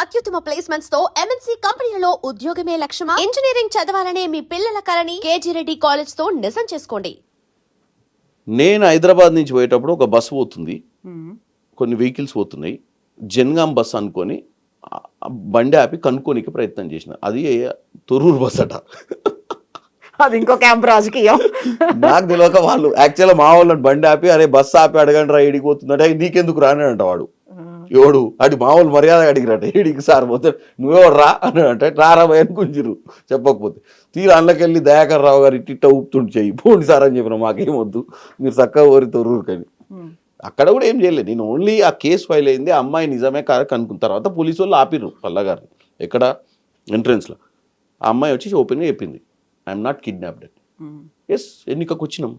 అత్యుత్తమ ప్లేస్మెంట్స్ తో ఎంఎన్సీ కంపెనీలలో ఉద్యోగమే లక్ష్యమా? ఇంజనీరింగ్ చదవాలనే మీ పిల్లల కలని కేజీ రెడ్డి కాలేజ్ తో నిజం చేసుకోండి. నేను హైదరాబాద్ నుంచి పోయేటప్పుడు ఒక బస్సు పోతుంది, కొన్ని వెహికల్స్ పోతున్నాయి. జన్గాం బస్ అనుకొని బండి ఆపి కనుక్కోనికి ప్రయత్నం చేసిన. అది తొర్రూరు బస్ అట. అది ఇంకో క్యాంప్ రాజకీయం. నాకు తెలియక వాళ్ళు యాక్చువల్గా మా వాళ్ళని బండి ఆపి అరే బస్సు ఆపి అడగండి రా ఏడికి పోతుందంటే నీకెందుకు రానంట వాడు. ఎవడు అటు మామూలు మర్యాద అడిగిరట. ఏడికి సార్ పోతే నువ్వెవడు రా అని అంటే రారా భయ అనుకుంటారు చెప్పకపోతే. తీరా అందులోకెళ్ళి దయాకర్ రావు గారు ఇట్ట ఊపుతుంటే చెయ్యి పోండి సార్ అని చెప్పిన మాకేమొద్దు మీరు చక్కగా ఓరి తొర్రూరుకని. అక్కడ కూడా ఏం చేయలేదు. నేను ఓన్లీ ఆ కేసు ఫైల్ అయింది, అమ్మాయి నిజమే కనుక్కున్న తర్వాత పోలీసు వాళ్ళు ఆపిర్రు పల్లగారిని ఎక్కడ ఎంట్రన్స్లో. ఆ అమ్మాయి వచ్చి ఓపెన్గా చెప్పింది ఐఎమ్ నాట్ కిడ్నాప్డ్. ఎస్ ఎన్నికకు వచ్చినాం.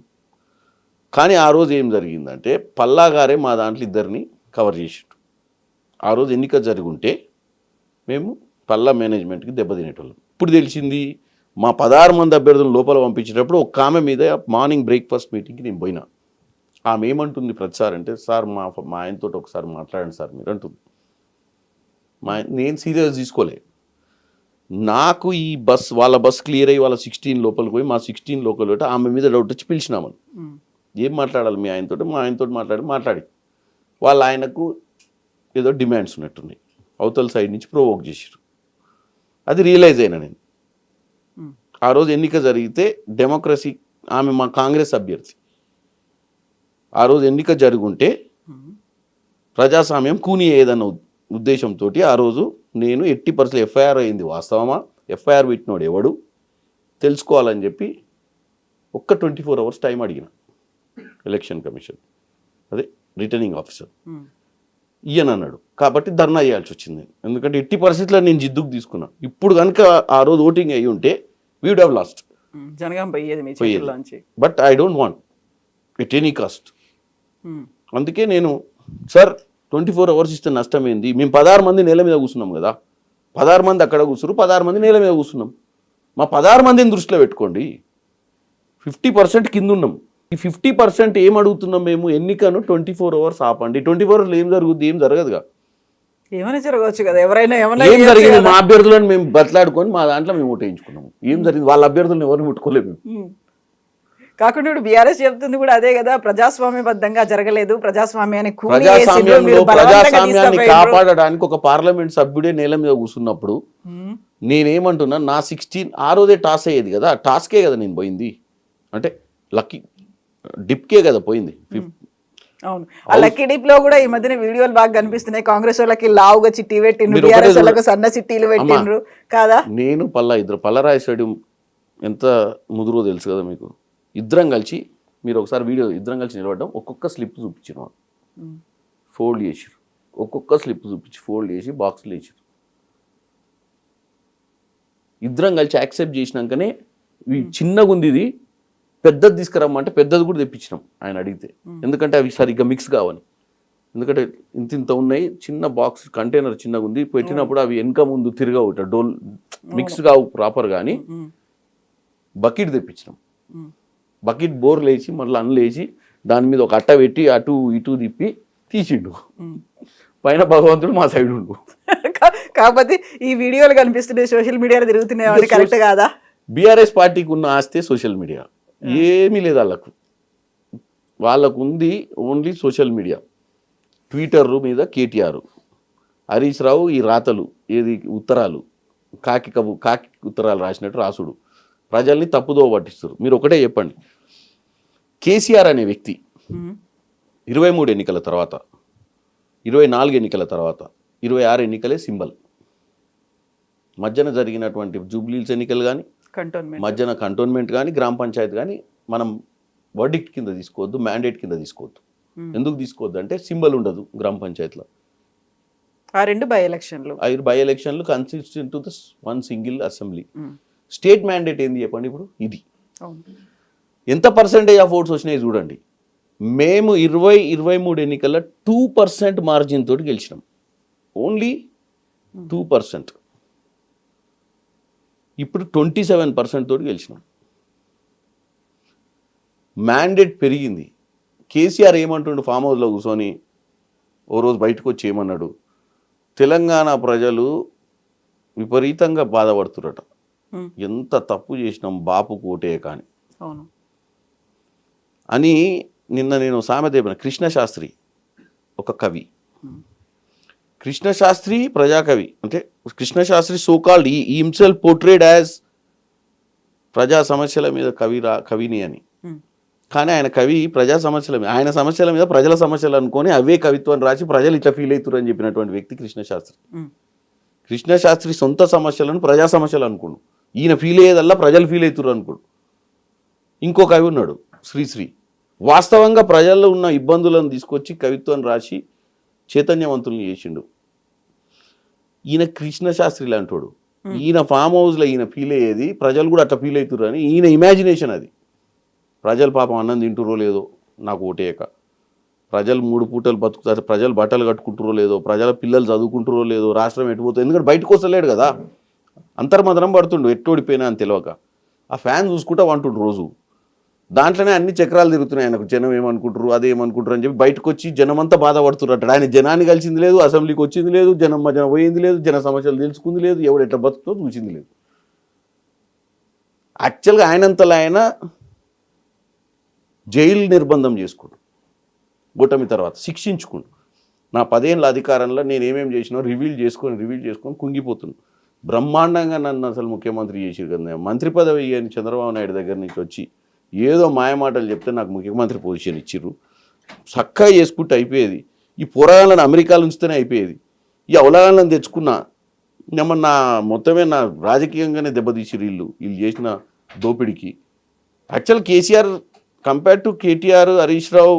కానీ ఆ రోజు ఏం జరిగిందంటే పల్లాగారే మా దాంట్లో ఇద్దరిని కవర్ చేసిండు. ఆ రోజు ఎన్నిక జరుగుంటే మేము పల్లా మేనేజ్మెంట్కి దెబ్బతినేటోళ్ళం. ఇప్పుడు తెలిసింది మా 16 మంది అభ్యర్థులను లోపల పంపించేటప్పుడు ఒక ఆమె మీద మార్నింగ్ బ్రేక్ఫాస్ట్ మీటింగ్కి నేను పోయినా. ఆమె ఏమంటుంది ప్రతిసారి అంటే సార్ మా ఆయనతో ఒకసారి మాట్లాడండి సార్ మీరు అంటుంది. నేను సీరియస్ తీసుకోలే. నాకు ఈ వాళ్ళ బస్ క్లియర్ అయ్యి వాళ్ళ 16 లోపలికి పోయి మా 16 లోపల పెట్టి ఆమె మీద డౌట్ వచ్చి పిలిచినామని. ఏం మాట్లాడాలి మీ ఆయనతో? మా ఆయనతో మాట్లాడి వాళ్ళ ఆయనకు ఏదో డిమాండ్స్ ఉన్నట్టున్నాయి, అవతల సైడ్ నుంచి ప్రొవోక్ చేసారు. అది రియలైజ్ అయినా నేను. ఆ రోజు ఎన్నిక జరిగితే డెమోక్రసీ ఆమె మా కాంగ్రెస్ అభ్యర్థి. ఆ రోజు ఎన్నిక జరుగుంటే ప్రజాస్వామ్యం కూని ఏదన్న ఉద్దేశంతో ఆ రోజు నేను 80% ఎఫ్ఐఆర్ అయింది వాస్తవమా, ఎఫ్ఐఆర్ పెట్టినోడు ఎవడు తెలుసుకోవాలని చెప్పి ఒక్క 24 hours టైం అడిగిన ఎలక్షన్ కమిషన్, అదే రిటర్నింగ్ ఆఫీసర్. ఈయన అన్నాడు కాబట్టి ధర్నా చేయాల్సి వచ్చింది. ఎందుకంటే 80% నేను జిద్దుకు తీసుకున్నా. ఇప్పుడు కనుక ఆ రోజు ఓటింగ్ అయ్యి ఉంటే we would have lost. But I don't want at any cost. అందుకే నేను సార్ 24 hours ఇస్తే నష్టం ఏంది? మేము 16 మంది నేల మీద కూర్చున్నాం కదా, 16 మంది అక్కడ కూర్చురు, 16 మంది నేల మీద కూర్చున్నాం. మా 16 మందిని దృష్టిలో పెట్టుకోండి. 50% కింద ఉన్నాం. ఈ 50% ఏం అడుగుతున్నాం మేము? ఎన్నికను 24 hours ఆపండి. 24 hours ఏం జరుగుద్ది? ఏం జరగదుగా. ఏమైనా జరగవచ్చు కదా. ఎవరైనా ఏం జరిగింది? మా అభ్యర్థులను మేము బతలాడుకొని మా దాంట్లో మేము ఓటేయించుకున్నాము. ఏం జరిగింది? వాళ్ళ అభ్యర్థులను ఎవరిని ముట్టుకోలేము. కాకుండా ఇప్పుడు బీఆర్ఎస్ చెప్తుంది కూడా అదే కదా, ప్రజాస్వామ్యబద్ధంగా జరగలేదు, ప్రజాస్వామ్యాన్ని ప్రజాస్వామ్యాన్ని కాపాడడానికి ఒక పార్లమెంట్ సభ్యుడే నేల మీద కూర్చున్నప్పుడు నేనేమంటున్నా, నా 16 ఆ రోజే టాస్ అయ్యేది కదా, టాస్కే కదా నేను పోయింది. అంటే లక్కీ డిప్కే కదా పోయింది. అవును, ఆ లక్కీ డిప్ లో కూడా ఈ మధ్యన వీడియోలు బాగా కనిపిస్తున్నాయి. కాంగ్రెస్ వాళ్ళకి లావుగా చిట్టి పెట్టిండ్రు, బీఆర్ఎస్ వాళ్ళకి సన్న చిట్టీలు పెట్టిండ్రు కాదా. నేను పల్లరాయ స్టేడియం ఎంత ముదురో తెలుసు కదా మీకు. ఇద్దరం కలిసి మీరు ఒకసారి వీడియో ఇద్దరం కలిసి నిలబడ్డాం. ఒక్కొక్క స్లిప్ చూపించిన ఫోల్డ్ చేసిరు, ఒక్కొక్క స్లిప్ చూపించి ఫోల్డ్ చేసి బాక్స్లో వేసారు. ఇద్దరం కలిసి యాక్సెప్ట్ చేసినాకనే చిన్నగా ఉంది ఇది పెద్దది తీసుకురమ్మంటే పెద్దది కూడా తెప్పించినాం ఆయన అడిగితే. ఎందుకంటే అవి సరిగ్గా మిక్స్ కావాలి. ఎందుకంటే ఇంత ఉన్నాయి, చిన్న బాక్స్ కంటైనర్ చిన్నగా ఉంది, పెట్టినప్పుడు అవి వెనక ముందు తిరగవు, డోల్ మిక్స్ కావు ప్రాపర్. కానీ బకెట్ తెప్పించినాం. బకెట్ బోర్ లేచి మళ్ళీ అన్లేసి దాని మీద ఒక అట్ట పెట్టి అటు ఇటు తిప్పి తీసిండు. పైన భగవంతుడు మా సైడ్ ఉండు. కాకపోతే ఈ వీడియోలు కనిపిస్తున్నాయి, సోషల్ మీడియాలో తిరుగుతున్నాయి, కరెక్ట్ కాదా? బీఆర్ఎస్ పార్టీకి ఉన్న ఆస్తే సోషల్ మీడియా ఏమీ లేదు వాళ్ళకు ఉంది ఓన్లీ సోషల్ మీడియా. ట్విట్టర్ మీద కేటీఆర్, హరీష్ రావు ఈ రాతలు ఏది ఉత్తరాలు కాకి ఉత్తరాలు రాసినట్టు రాసుడు, ప్రజల్ని తప్పుదో పట్టిస్తారు. మీరు ఒకటే చెప్పండి, కేసీఆర్ అనే వ్యక్తి 23 ఎన్నికల తర్వాత, 24 ఎన్నికల తర్వాత 26 ఎన్నికలే సింబల్. మధ్యన జరిగినటువంటి జూబ్లీస్ ఎన్నికలు కానీ, మధ్యన కంటోన్మెంట్ కానీ, గ్రామ పంచాయతీ కానీ మనం వర్డిక్ట్ కింద తీసుకోవద్దు, మ్యాండేట్ కింద తీసుకోవద్దు. ఎందుకు తీసుకోవద్దు అంటే సింబల్ ఉండదు గ్రామ పంచాయతీలో. ఆ 2 బై ఎలక్షన్లు consistent to the one single assembly. State mandate ఏంది చెప్పండి ఇప్పుడు? ఇది ఎంత పర్సెంటేజ్ ఆఫ్ ఓట్స్ వచ్చినాయి చూడండి. మేము 23 ఎన్నికల్లో 2% మార్జిన్ తోటి గెలిచినాం. ఓన్లీ 2%. ఇప్పుడు 27% తోటి గెలిచినాం. మ్యాండేట్ పెరిగింది. కేసీఆర్ ఏమంటుండు? ఫామ్ హౌస్లో కూర్చొని ఓ రోజు బయటకు వచ్చి ఏమన్నాడు, తెలంగాణ ప్రజలు విపరీతంగా బాధపడుతురట. ఉమ్, ఎంత తప్పు చేసినాం బాపు కోటే కానీ అవును. అని నిన్న నేను సామెత చెప్పిన. కృష్ణశాస్త్రి ఒక కవి, కృష్ణశాస్త్రి ప్రజాకవి. అంటే కృష్ణశాస్త్రి సోకాల్డ్ ఈ హిమ్సెల్ఫ్ పోర్ట్రేడ్ యాజ్ ప్రజా సమస్యల మీద కవిని అని. ఉమ్, కానీ ఆయన కవి ప్రజా సమస్యల మీద, ఆయన సమస్యల మీద ప్రజల సమస్యలు అనుకొని అవే కవిత్వాన్ని రాసి ప్రజలు ఇట్లా ఫీల్ అవుతారు అని చెప్పినటువంటి వ్యక్తి కృష్ణశాస్త్రి. ఉమ్, కృష్ణశాస్త్రి సొంత సమస్యలను ప్రజా సమస్యలు అనుకోడు, ఈయన ఫీల్ అయ్యేదల్లా ప్రజలు ఫీల్ అవుతారు అనుకోడు. ఇంకో కవి ఉన్నాడు శ్రీశ్రీ, వాస్తవంగా ప్రజల్లో ఉన్న ఇబ్బందులను తీసుకొచ్చి కవిత్వం రాసి చైతన్యవంతుల్ని చేసిండు. ఈయన కృష్ణశాస్త్రి లాంటోడు. ఈయన ఫామ్ హౌస్లో ఈయన ఫీల్ అయ్యేది ప్రజలు కూడా అట్లా ఫీల్ అవుతారు అని ఈయన ఇమాజినేషన్ అది. ప్రజలు పాపం అన్నం తింటురో లేదో నాకు ఓటేయక, ప్రజలు 3 పూటలు బతుకుతారు, ప్రజలు బట్టలు కట్టుకుంటారో లేదో, ప్రజల పిల్లలు చదువుకుంటారో లేదో, రాష్ట్రం ఎటుపోతుంది, ఎందుకంటే బయటకు వస్తలేడు కదా, అంతర్మదనం పడుతుండు ఎట్టోడిపోయినా అని తెలియక. ఆ ఫ్యాన్ చూసుకుంటా వంటుండు రోజు, దాంట్లోనే అన్ని చక్రాలు తిరుగుతున్నాయి ఆయనకు. జనం ఏమనుకుంటారు అదేమనుకుంటారు అని చెప్పి బయటకు వచ్చి జనం అంతా బాధపడుతున్నట్టు. ఆయన జనాన్ని కలిసింది లేదు, అసెంబ్లీకి వచ్చింది లేదు, జనం మధ్యన పోయింది లేదు, జన సమస్యలు తెలుసుకుంది లేదు, ఎవడు ఎట్లా బతుకుతో చూసింది లేదు. యాక్చువల్గా ఆయనంతలో ఆయన జైలు నిర్బంధం చేసుకుంటు, ఓటమి తర్వాత శిక్షించుకుంటు. నా 10 ఏళ్ళ అధికారంలో నేను ఏమేమి చేసినా రివీల్ చేసుకొని కుంగిపోతున్నాను. బ్రహ్మాండంగా నన్ను అసలు ముఖ్యమంత్రి చేసిరు కదా, మంత్రి పదవి అని చంద్రబాబు నాయుడు దగ్గర నుంచి వచ్చి ఏదో మాయమాటలు చెప్తే నాకు ముఖ్యమంత్రి పొజిషన్ ఇచ్చిర్రు. చక్కగా చేసుకుంటే అయిపోయేది. ఈ పోరాగాలను అమెరికాలో ఉంచితేనే అయిపోయేది. ఈ అవలాగాలను తెచ్చుకున్నా ఏమన్నా మొత్తమే నా రాజకీయంగానే దెబ్బతీసిరు వీళ్ళు చేసిన దోపిడికి. Actual KCR compare to KTR, Harish Rao,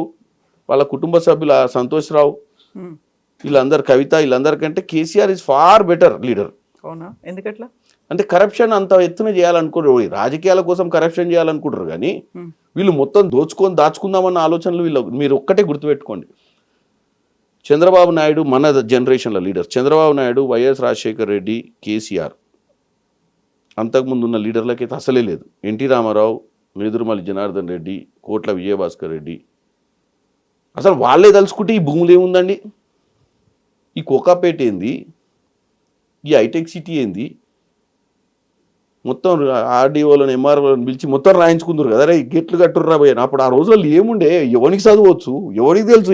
వాళ్ళ కుటుంబ సభ్యుల సంతోష్ రావు, ఉమ్, వీళ్ళందరూ, కవిత, వీళ్ళందరికంటే KCR is far better leader. అవునా, ఎందుకట్లా? అంటే కరప్షన్ అంత ఎత్తున చేయాలనుకోరు, రాజకీయాల కోసం కరప్షన్ చేయాలనుకుంటారు కానీ వీళ్ళు మొత్తం దాచుకుందామన్న ఆలోచనలు వీళ్ళు. మీరు ఒక్కటే గుర్తుపెట్టుకోండి, చంద్రబాబు నాయుడు మన జనరేషన్ల లీడర్, చంద్రబాబు నాయుడు, వైఎస్ రాజశేఖర్ రెడ్డి, కేసీఆర్, అంతకుముందు ఉన్న లీడర్లకైతే అసలే లేదు. ఎన్టీ రామారావు, నేదురుమల్లి జనార్దన్ రెడ్డి, కోట్ల విజయభాస్కర్ రెడ్డి, అసలు వాళ్ళే తలుచుకుంటే ఈ భూములు ఏముందండి, ఈ కోకాపేట ఏంది, ఈ హైటెక్ సిటీ ఏంది, మొత్తం ఆర్డీఓలను ఎంఆర్ఓలను పిలిచి మొత్తం రాయించుకుందరు కదా, రే గేట్లు కట్టుర్రా పోయాను. అప్పుడు ఆ రోజుల్లో ఏముండే, ఎవరికి చదవచ్చు, ఎవరికి తెలుసు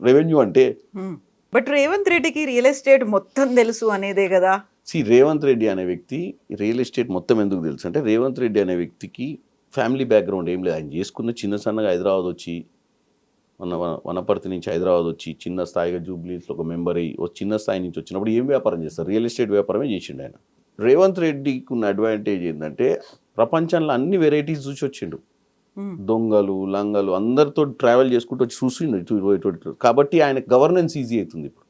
రెవెన్యూ అంటే. బట్ రేవంత్ రెడ్డికి రియల్ ఎస్టేట్ మొత్తం తెలుసు అనేదే కదా. రేవంత్ రెడ్డి అనే వ్యక్తి రియల్ ఎస్టేట్ మొత్తం ఎందుకు తెలుసు అంటే, రేవంత్ రెడ్డి అనే వ్యక్తికి ఫ్యామిలీ బ్యాక్గ్రౌండ్ ఏం లేదు. ఆయన చేసుకున్న చిన్న సన్నగా హైదరాబాద్ వచ్చి, వనపర్తి నుంచి హైదరాబాద్ వచ్చి చిన్న స్థాయిగా జూబ్లీస్లో ఒక మెంబర్ అయ్యి చిన్న స్థాయి నుంచి వచ్చినప్పుడు ఏం వ్యాపారం చేస్తారు, రియల్ ఎస్టేట్ వ్యాపారమే చేసిండు ఆయన. రేవంత్ రెడ్డికి ఉన్న అడ్వాంటేజ్ ఏంటంటే ప్రపంచంలో అన్ని వెరైటీస్ చూసి వచ్చిండు. దొంగలు, లంగలు అందరితో ట్రావెల్ చేసుకుంటూ వచ్చి చూసిండు. కాబట్టి ఆయన గవర్నెన్స్ ఈజీ అవుతుంది. ఇప్పుడు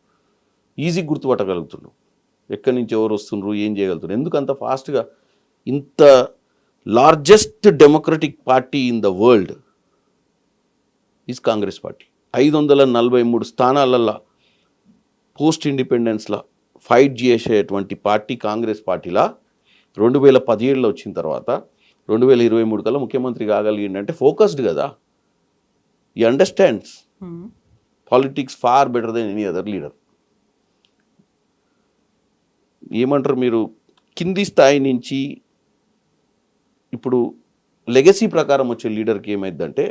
ఈజీ గుర్తుపట్టగలుగుతుండు ఎక్కడి నుంచి ఎవరు వస్తుండ్రు, ఏం చేయగలుగుతున్నారు. ఎందుకు అంత ఫాస్ట్గా, ఇంత largest democratic party in the world is Congress party. 543 స్థానాలల్లో పోస్ట్ ఇండిపెండెన్స్లో ఫైట్ చేసేటువంటి పార్టీ కాంగ్రెస్ పార్టీలా 2017లో వచ్చిన తర్వాత 2023 కల్లా ముఖ్యమంత్రి కాగలిగిందంటే ఫోకస్డ్ కదా. ఈ understands politics far better than any other leader. ఏమంటారు మీరు, కింది స్థాయి నుంచి ఇప్పుడు లెగసీ ప్రకారం వచ్చే లీడర్కి ఏమైందంటే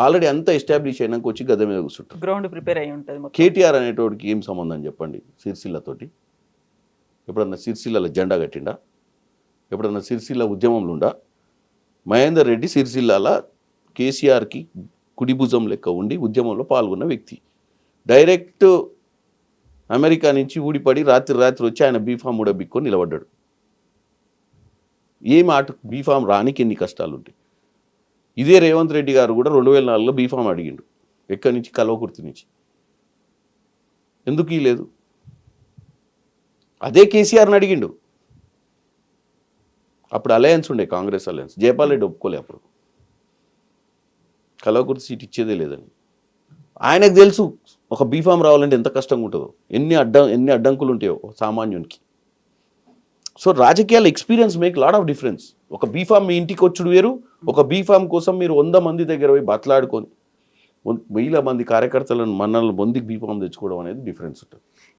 ఆల్రెడీ అంతా ఎస్టాబ్లిష్ అయినాక వచ్చి గద మీద కూర్చుంటారు. గ్రౌండ్ ప్రిపేర్ అయి ఉంటుంది. కేటీఆర్ అనేటోడికి ఏం సంబంధం చెప్పండి సిరిసిల్లతోటి? ఎప్పుడన్నా సిరిసిల్లలో జెండా కట్టిండా? ఎప్పుడన్నా సిరిసిల్ల ఉద్యమంలో ఉండా? మహేందర్ రెడ్డి సిరిసిల్లాల కేసీఆర్కి కుడి భుజం లెక్క ఉండి ఉద్యమంలో పాల్గొన్న వ్యక్తి. డైరెక్ట్ అమెరికా నుంచి ఊడిపడి రాత్రి వచ్చి ఆయన బీఫామ్ కూడా బిక్కొని నిలబడ్డాడు. ఏ మాట బీఫామ్ రానికి ఎన్ని కష్టాలు ఉంటాయి. ఇదే రేవంత్ రెడ్డి గారు కూడా 2004లో బీఫామ్ అడిగిండు, ఎక్కడి నుంచి, కల్వకుర్తి నుంచి. ఎందుకు లేదు? అదే కేసీఆర్ని అడిగిండు. అప్పుడు అలయన్స్ ఉండే, కాంగ్రెస్ అలయన్స్. జయపాల్ రెడ్డి ఒప్పుకోలే అప్పుడు, కల్వకుర్తి సీట్ ఇచ్చేదే లేదని. ఆయనకు తెలుసు ఒక బీఫామ్ రావాలంటే ఎంత కష్టంగా ఉంటుందో, ఎన్ని అడ్డంకులు ఉంటాయో సామాన్యునికి. సో రాజకీయాల experience make lot of difference. ఒక బీఫామ్ మీ ఇంటికి వచ్చుడు వేరు, ఒక బీఫామ్ కోసం మీరు 100 మంది దగ్గర పోయి బతలాడుకొని 1000 మంది కార్యకర్తలను మన్నలను పొంది బీఫామ్ తెచ్చుకోవడం అనేది డిఫరెన్స్ ఉంటుంది.